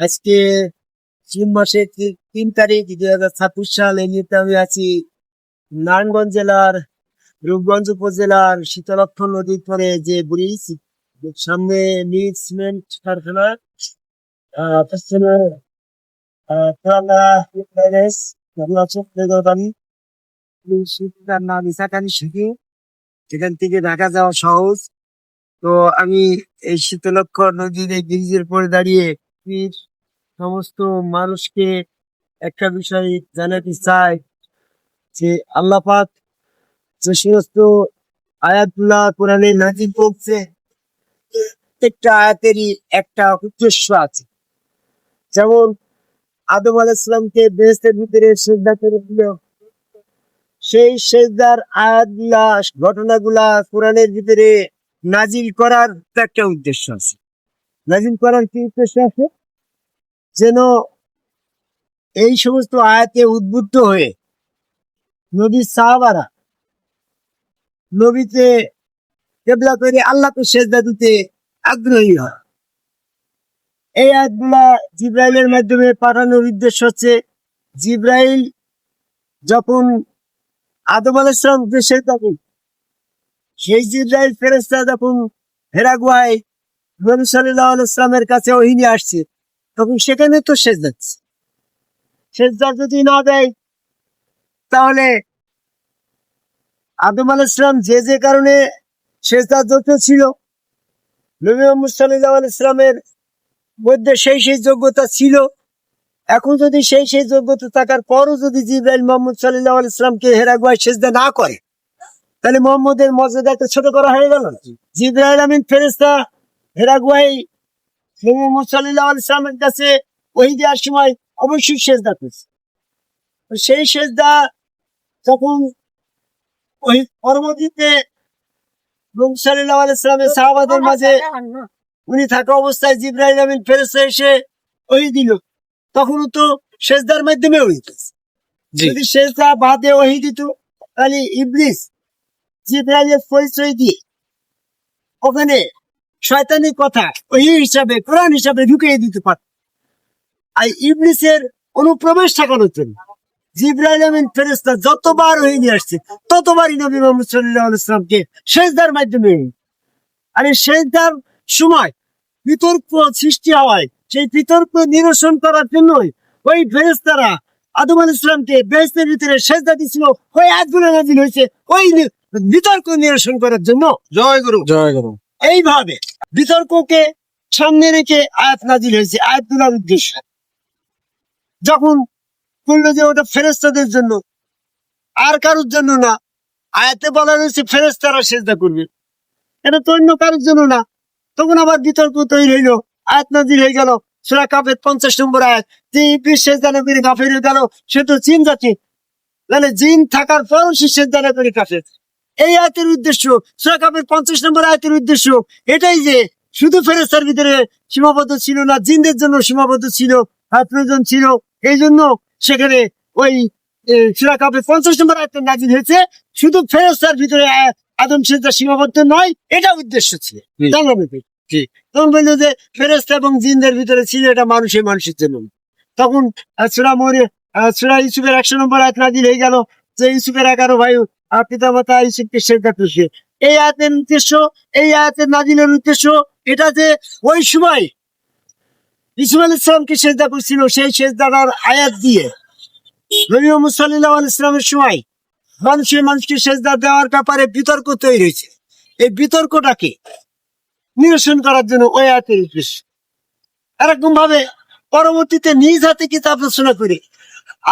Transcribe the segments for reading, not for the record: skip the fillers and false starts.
আজকে জুন মাসের 3 তারিখ 2026 সাল। এই মুহূর্তে আমি আছি নারায়ণগঞ্জ জেলার রূপগঞ্জ উপজেলার শীতলক্ষ্যা নদীর পরে যে ব্রিজ, সামনে মিল সিমেন্ট কারখানা, পশ্চিমে পুরানা প্যালেস, নাম ইসাকানি শুধু, এখান থেকে ঢাকা যাওয়া সহজ। তো আমি এই শীতলক্ষ্যা নদীর এই ব্রিজের পরে দাঁড়িয়ে পৃথিবীর সমস্ত মানুষকে একটা বিষয় জানাতে চাই যে আল্লাহ পাক যে সমস্ত আয়াতগুলা কোরআনে নাজিল করছে, প্রত্যেকটা আয়াতেরই একটা উদ্দেশ্য আছে। যেমন আদম আলাইহিস সালামকে বেহেশতের ভিতরে সিজদা করে দিল, সেই সিজদার আয়াতগুলা ঘটনাগুলা কোরআনের ভিতরে নাজিল করার তো একটা উদ্দেশ্য আছে। নাজিল করার কি উদ্দেশ্য আছে? যেন এই সমস্ত আয়াতে উদ্বুদ্ধ হয়ে নবীর সাহাবারা নবীতে কেবলা করে আল্লাহকে সেজদা দিতে আগ্রহী হয়। এই আয়াতগুলা জিব্রাইলের মাধ্যমে পাঠানোর উদ্দেশ্য হচ্ছে, জিব্রাইল যখন আদম আলাইহিস সালামকে সেজদা করে, সেই জিব্রাইল ফেরেশতা যখন হেরা গুহায় নবী সাল্লাল্লাহু আলাইহি ওয়াসাল্লামের কাছে ওহী নিয়ে আসছে, তখন সেখানে তো সেজদা দিচ্ছে। সেজদা যদি না দেয়, তাহলে আদম আলাইহিস সালাম যে কারণে সেজদারত ছিল, নবী মুহাম্মদ সাল্লাল্লাহু আলাইহি ওয়াসাল্লামের মধ্যে সেই যোগ্যতা ছিল। এখন যদি সেই যোগ্যতা থাকার পরও যদি জিবরাইল মুহাম্মদ সাল্লাল্লাহু আলাইহি ওয়াসাল্লামকে হেরা গুহায় সেজদা না করে, তাহলে মুহাম্মদের মর্যাদাকে ছোট করা হয়ে গেল না? জিবরাইল আমিন ফেরেশতা হেরা গুহায় মুহাম্মদ সাল্লাল্লাহু আলাইহি ওয়াসাল্লামের কাছে ওহী দেওয়ার সময় অবশ্যই সেজদা করছে। সেই সেজদা যখন ওই পরবর্তীতে নবী সাল্লাল্লাহু আলাইহি ওয়াসাল্লামের সাহাবাদের মাঝে উনি থাকা অবস্থায় জিবরাইল আমিন ফেরেশতা এসে ওহী দিল, তখনও তো সেজদার মাধ্যমে ওহী দিয়েছে। যদি সেজদা বাদে ওহী দিত, তাহলে ইবলিস জিবরাইলের পরিচয় দিয়ে ওখানে শয়তানি কথা ওহী হিসাবে, কোরআন হিসাবে ঢুকিয়ে দিতে পারত। আর ইবলিসের অনুপ্রবেশ ঠেকানোর জন্য জিবরাইল আমিন ফেরেশতা যতবার ওহী নিয়ে আসছে, ততবারই নবী মুহাম্মদ সাল্লাল্লাহু আলাইহি ওয়াসাল্লামকে সেজদার মাধ্যমে। আর এই সেজদার সময় বিতর্ক সৃষ্টি হওয়ায়, সেই বিতর্ক নিরসন করার জন্যই ওই ফেরেশতারা আদম আলাইহিস সালামকে বেহেশতের ভিতরে সেজদা দিছিল। ওই আয়াতগুলো নাযিল হয়েছে ওই বিতর্ক নিরসন করার জন্য। জয় গুরু, জয় গুরু। এইভাবে বিতর্ককে সামনে রেখে আয়াত নাযিল হয়েছে। আয়াতগুলোর উদ্দেশ্য যখন বললো যে ওটা ফেরেশতাদের জন্য, আর কারোর জন্য না। আয়াতে বলা হয়েছে ফেরেশতারা সেজদা করবে, এটা তো অন্য কারোর জন্য না। তখন আবার বিতর্ক তৈরি হইলো, আয়াত নাযিল হয়ে গেল সূরা কাফের 50 নম্বর আয়াত, যে ইবলিস সেজদা না করে কাফের হয়ে গেল, সে তো জিন জাতি, মানে জিন থাকার পরও সে সেজদা না করে কাফের। এই আয়াতের উদ্দেশ্য, সূরা কাফের 50 নম্বর আয়াতের উদ্দেশ্য এটাই যে শুধু ফেরেশতার ভিতরে সীমাবদ্ধ ছিল না, জিনদের জন্য সীমাবদ্ধ ছিল, প্রয়োজন ছিল। এই জন্য সেখানে ওই সূরা কাফের 50 নম্বর আয়াত নাযিল হয়েছে। শুধু ফেরেশতার ভিতরে আদম সেজদা সীমাবদ্ধ নয়, এটা উদ্দেশ্য ছিল। তখন বললো যে ফেরেশতা এবং জিনদের ভিতরে ছিল, এটা মানুষের জন্য। তখন সূরা ইউসুফের 100 নম্বর আয়াত নাযিল হয়ে গেল, যে ইউসুফের 11 ভাই পিতা মাতা ইউসুফকে সেজদা করছে। এই আয়াতের উদ্দেশ্য, এই আয়াতের নাযিলের উদ্দেশ্য এটা যে ওই সময় ইউসুফ আলাইহিস সালামকে সেজদা করছিল, সেই সেজদার আয়াত দিয়ে নবী মুহাম্মদ সাল্লাল্লাহু আলাইহি ওয়াসাল্লামের সময় মানুষকে সেজদা দেওয়ার ব্যাপারে বিতর্ক তৈরি হয়েছে। এই বিতর্কটাকে নিরসন করার জন্য ওই আয়াতের উদ্দেশ্য। এরকম ভাবে পরবর্তীতে নিজ হাতে কিতাব রচনা করে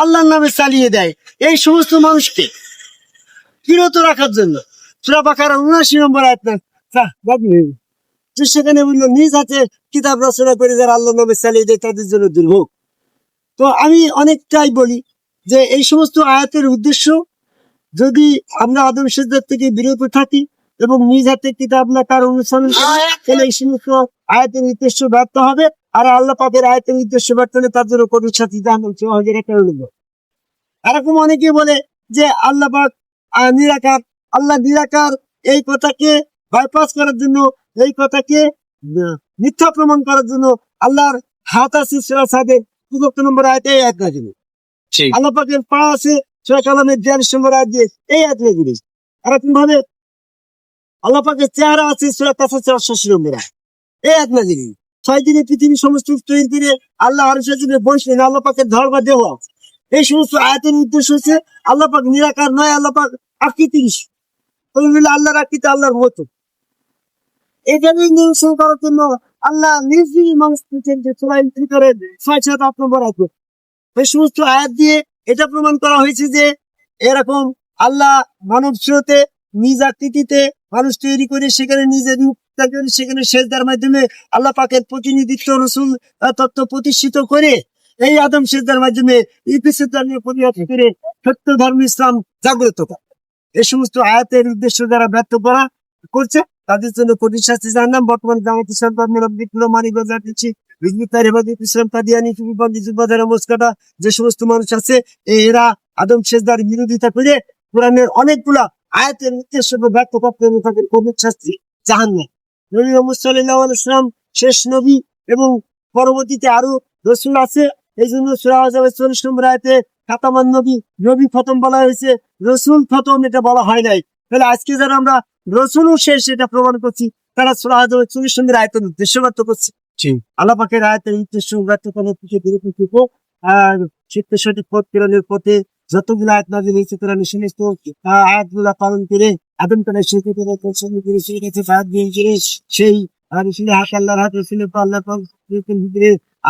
আল্লাহর নামে চালিয়ে দেয় এই সমস্ত মানুষকে বিরত রাখার জন্য। সূরা বাকারা ৭৯ নম্বর আয়াত সেখানে বললো নিজ হাতে কিতাব রচনা করে যারা আল্লাহর নামে চালিয়ে দেয় তাদের জন্য দুর্ভোগ। তো আমি অনেকটাই বলি যে এই সমস্ত আয়াতের উদ্দেশ্য, যদি আমরা আদম সেজদার থেকে বিরত থাকি এবং নিজ হাতে কিতাব লেখার অনুসরণ করি, তাহলে এই সমস্ত আয়াতের উদ্দেশ্য ব্যর্থ হবে। আর আল্লাহ পাকের আয়াতের উদ্দেশ্য ব্যর্থ হলে তার জন্য কঠোর শাস্তি জাহান্নাম সহজের একটা হলো। এরকম অনেকে বলে যে আল্লাহ পাক নিরাকার, আল্লাহ নিরাকার, এই কথাকে বাইপাস করার জন্য, এই কথাকে মিথ্যা প্রমাণ করার জন্য আল্লাহর হাত আছে সূরা সাদে 75 নম্বর আয়াতে এই আয়াত নাযিল। ঠিক। আল্লাহ পাকের পা আছে সূরা কালামের 42 নম্বর আয়াত দিয়ে এই আয়াত নাযিল। আর এরকম ভাবে আল্লাহ পাকের চেহারা আছে সূরা কাসাস 88 নম্বর আয়াত এই আয়াত নাযিল। 6 দিনে পৃথিবী সমস্ত তৈরি করে আল্লাহ আরশের জন্য বসলেন, আল্লাহ পাকের ধর্ম দেহ আছে। এই সমস্ত আয়াতের উদ্দেশ্য হচ্ছে আল্লাহ পাক নিরাকার নয়, আল্লাহ পাক আকৃতি, আল্লাহর আকৃতি আল্লাহর মতো। এখানে নিরসন করার জন্য আল্লাহ নিজেই মানুষ ভিতরে 6-7-8 নম্বর আয়াত। এই সমস্ত আয়াত দিয়ে এটা প্রমাণ করা হয়েছে যে এরকম আল্লাহ মানব স্রোতে নিজ আকৃতিতে মানুষ তৈরি করে সেখানে নিজের রূপ সেখানে সেজদার মাধ্যমে আল্লাহ পাকের প্রতিনিধিত্ব রসুল তত্ত্ব প্রতিষ্ঠিত করে এই আদম সেজদার মাধ্যমে ইবলিসের ধর্মে পরিণত করে সত্য ধর্ম ইসলাম জাগ্রত করে। এই সমস্ত আয়াতের উদ্দেশ্য যারা ব্যর্থ করা করছে তাদের জন্য কঠিন শাস্তি জাহান্নাম। বর্তমান জামাত ইসলাম মানিকগঞ্জ ইসলাম কাদিয়ানী টুপিবন্দী যুবদের মস্কাটা যে সমস্ত মানুষ আছে এরা আদম সেজদার বিরোধিতা করে কোরআনের অনেকগুলা আয়াতের উদ্দেশ্য ব্যর্থ করতে তাদের কঠিন শাস্তি জাহান্নাম। নবী মুহাম্মদ সাল্লাল্লাহু আলাইহি ওয়াসাল্লাম শেষ নবী এবং পরবর্তীতে আরো রসুল আছে। এই জন্য সূরা আহজাবের 40 নম্বর আয়াতে খাতামান নবী, নবী খতম বলা হয়েছে, রসুল খতম এটা বলা হয় নাই। তাহলে আজকে যারা আমরা রসুলও শেষ এটা প্রমাণ করছি, তারা সূরা আহজাবের 40 নম্বর আয়াতের উদ্দেশ্য ব্যর্থ করছে। আল্লাহ পাকের আয়াতের উদ্দেশ্য ব্যর্থ করার পিছনে বিরত থাকবো। আর সঠিক পথ প্রেরণের পথে যতগুলো আয়াত নাযিল হয়েছে কোরআনে সমস্ত আয়াতগুলা পালন করে আদম করে সেতু করে পছন্দ করে সেই কাছে ফায়াত দিয়ে সেই রসুলের হাত আল্লাহর হাত, রসুলের পা আল্লাহর পা,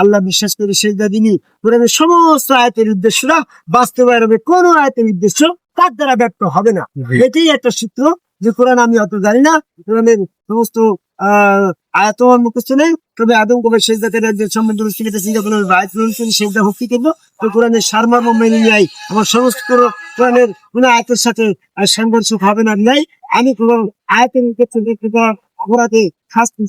আল্লাহ বিশ্বাস করে সেজদা দিনি। কোরআনের সমস্ত আয়াতের উদ্দেশ্যরা বাস্তবায়ন হবে, কোন আয়াতের উদ্দেশ্য তার দ্বারা ব্যর্থ হবে না। এটাই একটা সূত্র যে কোরআন আমি অত জানি না, কোরআনের সমস্ত আয়াত আমার মুখস্থ নেই, তবে আদম কবে সেজদাতে সম্বন্ধ সেজদা ভক্তি করবো তো কোরআনের সারমর্ম মেনে নেই। আমার সমস্ত কোরআনের কোন আয়াতের সাথে সংঘর্ষ হবে না নাই। আমি কোন আয়াতের ক্ষেত্রে অপরাধে শাস্তি